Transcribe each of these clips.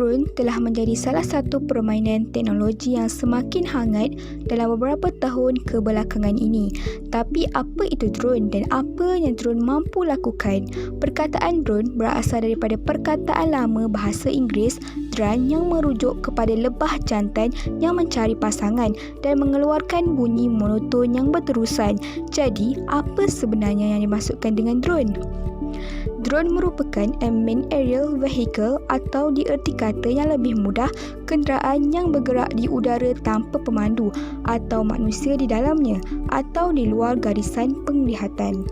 drone telah menjadi salah satu permainan teknologi yang semakin hangat dalam beberapa tahun kebelakangan ini. Tapi apa itu drone dan apa yang drone mampu lakukan? Perkataan drone berasal daripada perkataan lama bahasa Inggeris drone yang merujuk kepada lebah jantan yang mencari pasangan dan mengeluarkan bunyi monoton yang berterusan. Jadi, apa sebenarnya yang dimaksudkan dengan drone? Drone merupakan unmanned aerial vehicle atau dierti kata yang lebih mudah kenderaan yang bergerak di udara tanpa pemandu atau manusia di dalamnya atau di luar garisan penglihatan.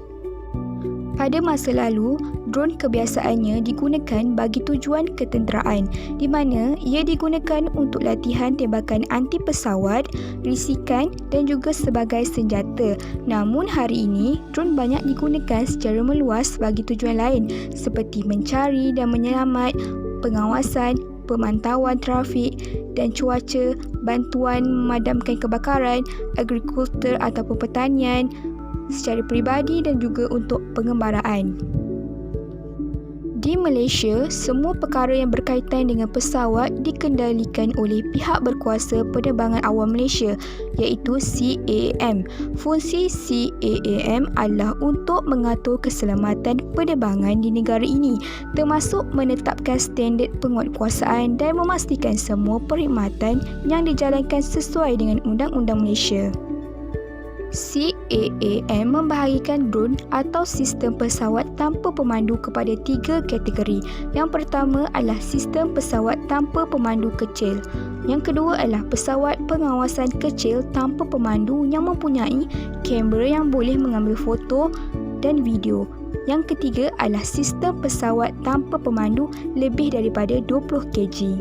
Pada masa lalu, drone kebiasaannya digunakan bagi tujuan ketenteraan di mana ia digunakan untuk latihan tembakan anti pesawat, risikan dan juga sebagai senjata. Namun hari ini, drone banyak digunakan secara meluas bagi tujuan lain seperti mencari dan menyelamat, pengawasan, pemantauan trafik dan cuaca, bantuan memadamkan kebakaran, agrikultur ataupun pertanian, secara peribadi dan juga untuk pengembaraan. Di Malaysia, semua perkara yang berkaitan dengan pesawat dikendalikan oleh pihak berkuasa penerbangan awam Malaysia iaitu CAAM. Fungsi CAAM adalah untuk mengatur keselamatan penerbangan di negara ini termasuk menetapkan standard penguatkuasaan dan memastikan semua perkhidmatan yang dijalankan sesuai dengan Undang-Undang Malaysia. CAAM membahagikan drone atau sistem pesawat tanpa pemandu kepada 3 kategori. Yang pertama adalah sistem pesawat tanpa pemandu kecil. Yang kedua adalah pesawat pengawasan kecil tanpa pemandu yang mempunyai kamera yang boleh mengambil foto dan video. Yang ketiga adalah sistem pesawat tanpa pemandu lebih daripada 20 kg.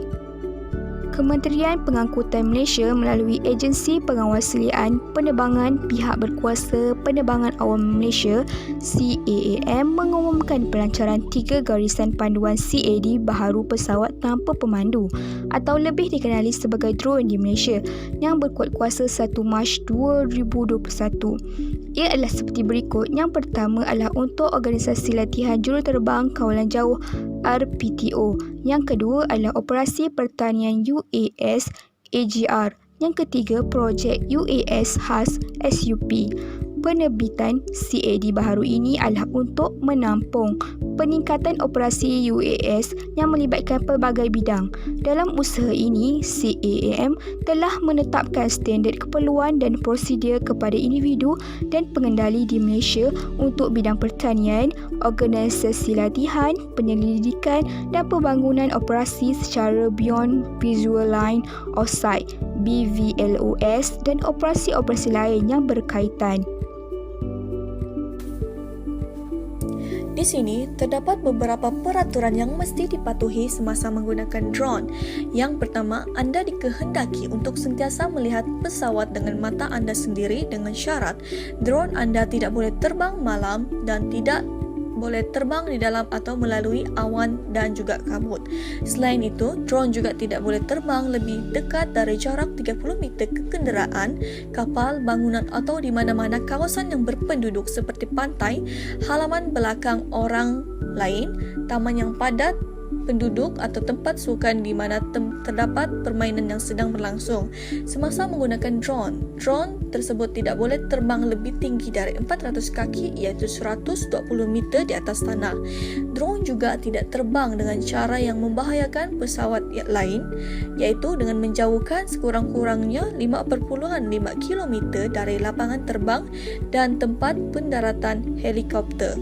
Kementerian Pengangkutan Malaysia melalui Agensi Pengawaslian Penerbangan Pihak Berkuasa Penerbangan Awam Malaysia CAAM mengumumkan pelancaran 3 garisan panduan CAD baharu pesawat tanpa pemandu atau lebih dikenali sebagai drone di Malaysia yang berkuat kuasa 1 Mac 2021. Ia adalah seperti berikut. Yang pertama adalah untuk Organisasi Latihan Juruterbang Kawalan Jauh RPTO. Yang kedua adalah Operasi Pertanian UAS AGR. Yang ketiga, Projek UAS khas SUP. Penerbitan CAD baharu ini adalah untuk menampung peningkatan operasi UAS yang melibatkan pelbagai bidang. Dalam usaha ini, CAAM telah menetapkan standard keperluan dan prosedur kepada individu dan pengendali di Malaysia untuk bidang pertanian, organisasi latihan, penyelidikan dan pembangunan operasi secara Beyond Visual Line of Sight BVLOS dan operasi-operasi lain yang berkaitan. Di sini terdapat beberapa peraturan yang mesti dipatuhi semasa menggunakan drone. Yang pertama, anda dikehendaki untuk sentiasa melihat pesawat dengan mata anda sendiri dengan syarat drone anda tidak boleh terbang malam dan tidak boleh terbang di dalam atau melalui awan dan juga kabut. Selain itu, drone juga tidak boleh terbang lebih dekat dari jarak 30 meter ke kenderaan, kapal, bangunan atau di mana-mana kawasan yang berpenduduk seperti pantai, halaman belakang orang lain, taman yang padat penduduk atau tempat sukan di mana terdapat permainan yang sedang berlangsung. Semasa menggunakan drone tersebut tidak boleh terbang lebih tinggi dari 400 kaki iaitu 120 meter di atas tanah. Drone juga tidak terbang dengan cara yang membahayakan pesawat lain iaitu dengan menjauhkan sekurang-kurangnya 5.5 km dari lapangan terbang dan tempat pendaratan helikopter.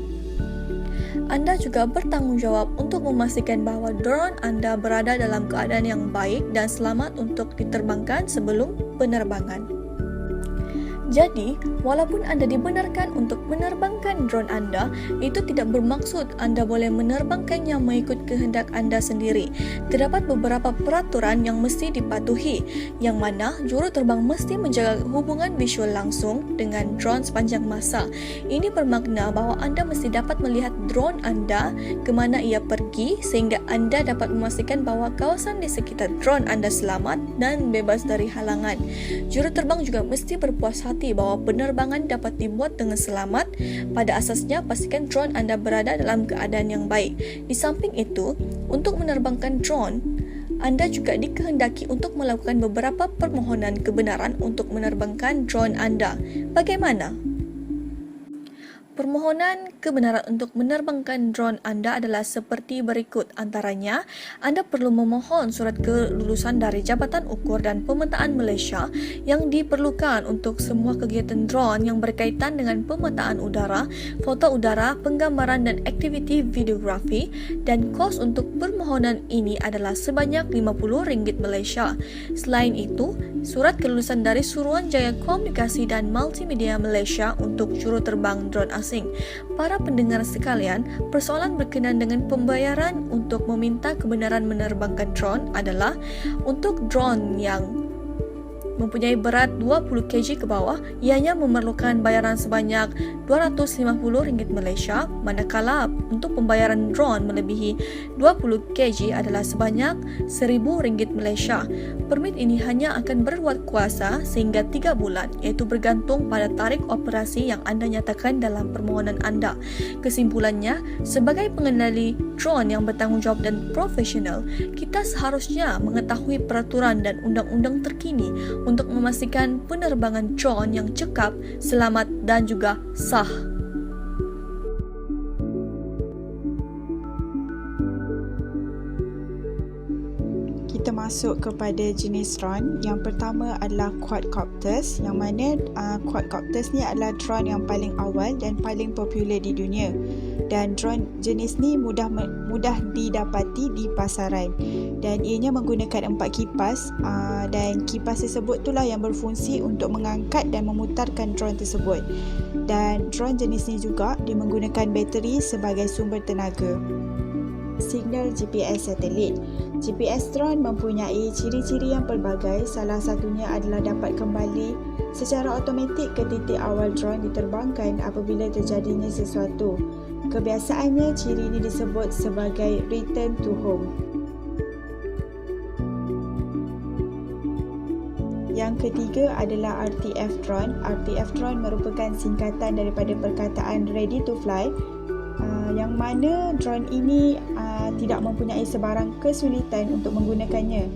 Anda juga bertanggungjawab untuk memastikan bahawa drone anda berada dalam keadaan yang baik dan selamat untuk diterbangkan sebelum penerbangan. Jadi, walaupun anda dibenarkan untuk menerbangkan drone anda, itu tidak bermaksud anda boleh menerbangkannya mengikut kehendak anda sendiri. Terdapat beberapa peraturan yang mesti dipatuhi, yang mana juruterbang mesti menjaga hubungan visual langsung dengan drone sepanjang masa. Ini bermakna bahawa anda mesti dapat melihat drone anda ke mana ia pergi sehingga anda dapat memastikan bahawa kawasan di sekitar drone anda selamat dan bebas dari halangan. Juruterbang juga mesti berpuas hati bahawa penerbangan dapat dibuat dengan selamat. Pada asasnya, pastikan drone anda berada dalam keadaan yang baik. Di samping itu, untuk menerbangkan drone, anda juga dikehendaki untuk melakukan beberapa permohonan kebenaran untuk menerbangkan drone anda. Bagaimana? Permohonan kebenaran untuk menerbangkan drone anda adalah seperti berikut. Antaranya, anda perlu memohon surat kelulusan dari Jabatan Ukur dan Pemetaan Malaysia yang diperlukan untuk semua kegiatan drone yang berkaitan dengan pemetaan udara, foto udara, penggambaran dan aktiviti videografi, dan kos untuk permohonan ini adalah sebanyak RM50 Malaysia. Selain itu, surat kelulusan dari Suruhanjaya Komunikasi dan Multimedia Malaysia untuk juruterbang drone asing. Para pendengar sekalian, persoalan berkenaan dengan pembayaran untuk meminta kebenaran menerbangkan drone adalah untuk drone yang mempunyai berat 20 kg ke bawah, ianya memerlukan bayaran sebanyak RM250 Malaysia, manakala untuk pembayaran drone melebihi 20 kg adalah sebanyak RM1,000 Malaysia. Permit ini hanya akan berkuasa sehingga 3 bulan, iaitu bergantung pada tarikh operasi yang anda nyatakan dalam permohonan anda. Kesimpulannya, sebagai pengendali drone yang bertanggungjawab dan profesional, kita seharusnya mengetahui peraturan dan undang-undang terkini untuk memastikan penerbangan drone yang cekap, selamat dan juga sah. Kita masuk kepada jenis drone. Yang pertama adalah quadcopters, yang mana quadcopters ni adalah drone yang paling awal dan paling popular di dunia. Dan drone jenis ni mudah didapati di pasaran, dan ianya menggunakan 4 kipas, dan kipas tersebut itulah yang berfungsi untuk mengangkat dan memutarkan drone tersebut. Dan drone jenis ni juga dia menggunakan bateri sebagai sumber tenaga. Signal GPS satelit. GPS drone mempunyai ciri-ciri yang pelbagai. Salah satunya adalah dapat kembali secara automatik ke titik awal drone diterbangkan apabila terjadinya sesuatu. Kebiasaannya, ciri ini disebut sebagai return to home. Yang ketiga adalah RTF drone. RTF drone merupakan singkatan daripada perkataan ready to fly, yang mana drone ini tidak mempunyai sebarang kesulitan untuk menggunakannya.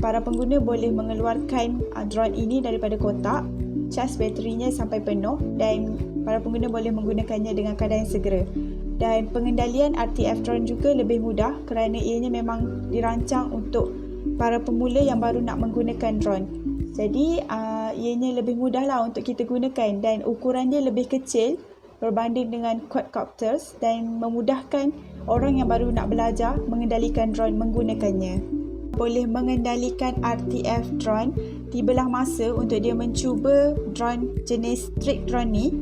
Para pengguna boleh mengeluarkan drone ini daripada kotak, cas baterinya sampai penuh, dan para pengguna boleh menggunakannya dengan keadaan segera. Dan pengendalian RTF drone juga lebih mudah kerana ianya memang dirancang untuk para pemula yang baru nak menggunakan drone. Jadi ianya lebih mudahlah untuk kita gunakan, dan ukuran dia lebih kecil berbanding dengan quadcopters dan memudahkan orang yang baru nak belajar mengendalikan drone menggunakannya. Boleh mengendalikan RTF drone, tibalah masa untuk dia mencuba drone jenis trick drone ni,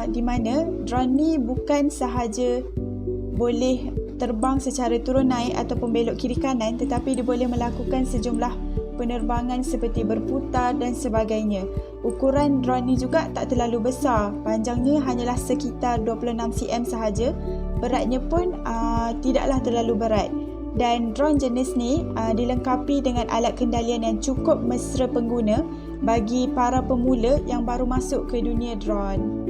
di mana drone ni bukan sahaja boleh terbang secara turun naik ataupun belok kiri kanan, tetapi dia boleh melakukan sejumlah penerbangan seperti berputar dan sebagainya. Ukuran drone ni juga tak terlalu besar, panjangnya hanyalah sekitar 26 cm sahaja, beratnya pun tidaklah terlalu berat. Dan drone jenis ni dilengkapi dengan alat kendalian yang cukup mesra pengguna bagi para pemula yang baru masuk ke dunia drone.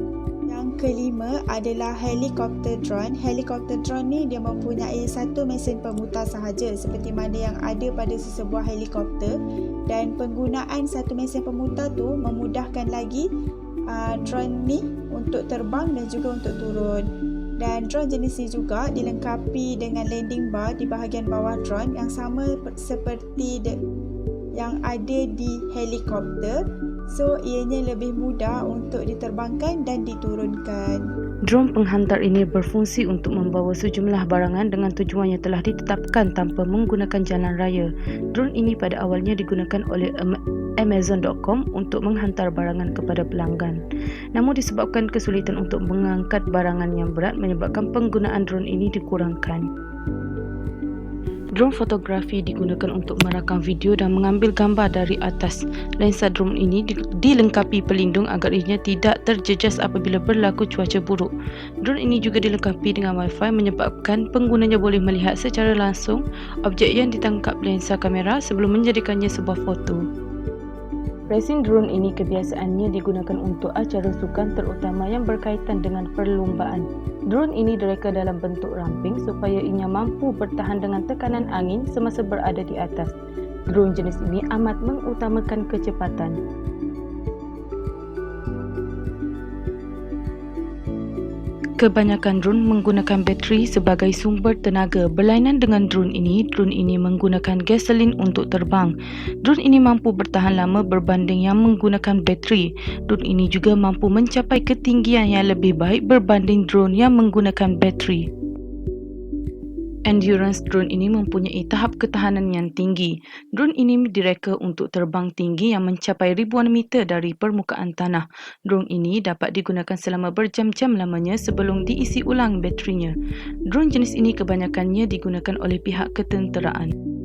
Yang kelima adalah helikopter drone. Helikopter drone ni dia mempunyai satu mesin pemutar sahaja seperti mana yang ada pada sesebuah helikopter, dan penggunaan satu mesin pemutar tu memudahkan lagi drone ni untuk terbang dan juga untuk turun. Dan drone jenis ini juga dilengkapi dengan landing bar di bahagian bawah drone yang sama seperti yang ada di helikopter. So, ianya lebih mudah untuk diterbangkan dan diturunkan. Drone penghantar ini berfungsi untuk membawa sejumlah barangan dengan tujuan yang telah ditetapkan tanpa menggunakan jalan raya. Drone ini pada awalnya digunakan oleh Amazon.com untuk menghantar barangan kepada pelanggan. Namun disebabkan kesulitan untuk mengangkat barangan yang berat menyebabkan penggunaan drone ini dikurangkan. Drone fotografi digunakan untuk merakam video dan mengambil gambar dari atas. Lensa drone ini dilengkapi pelindung agar ianya tidak terjejas apabila berlaku cuaca buruk. Drone ini juga dilengkapi dengan Wi-Fi menyebabkan penggunanya boleh melihat secara langsung objek yang ditangkap lensa kamera sebelum menjadikannya sebuah foto. Racing drone ini kebiasaannya digunakan untuk acara sukan terutama yang berkaitan dengan perlumbaan. Drone ini direka dalam bentuk ramping supaya ianya mampu bertahan dengan tekanan angin semasa berada di atas. Drone jenis ini amat mengutamakan kecepatan. Kebanyakan drone menggunakan bateri sebagai sumber tenaga. Berlainan dengan drone ini menggunakan gasolin untuk terbang. Drone ini mampu bertahan lama berbanding yang menggunakan bateri. Drone ini juga mampu mencapai ketinggian yang lebih baik berbanding drone yang menggunakan bateri. Endurance drone ini mempunyai tahap ketahanan yang tinggi. Drone ini direka untuk terbang tinggi yang mencapai ribuan meter dari permukaan tanah. Drone ini dapat digunakan selama berjam-jam lamanya sebelum diisi ulang baterinya. Drone jenis ini kebanyakannya digunakan oleh pihak ketenteraan.